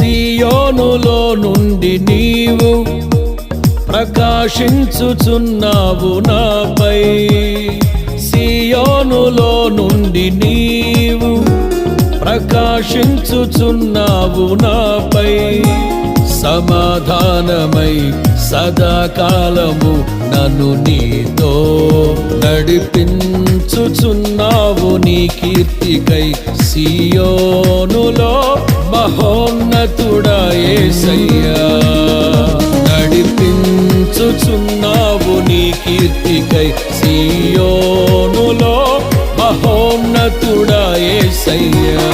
సియోనులో నుండి నీవు ప్రకాశించుచున్నావు నాపై. సియోనులో నుండి నీవు ప్రకాశించుచున్నావు నాపై. సమాధానమై సదాకాలము నన్ను నీతో నడిపించుచున్నావు నీ కీర్తికై. సియోనులో మహోన్నతుడా యేసయ్యా, నడిపించుచున్నావు నీ కీర్తికై. సియోనులో మహోన్నతుడా యేసయ్యా.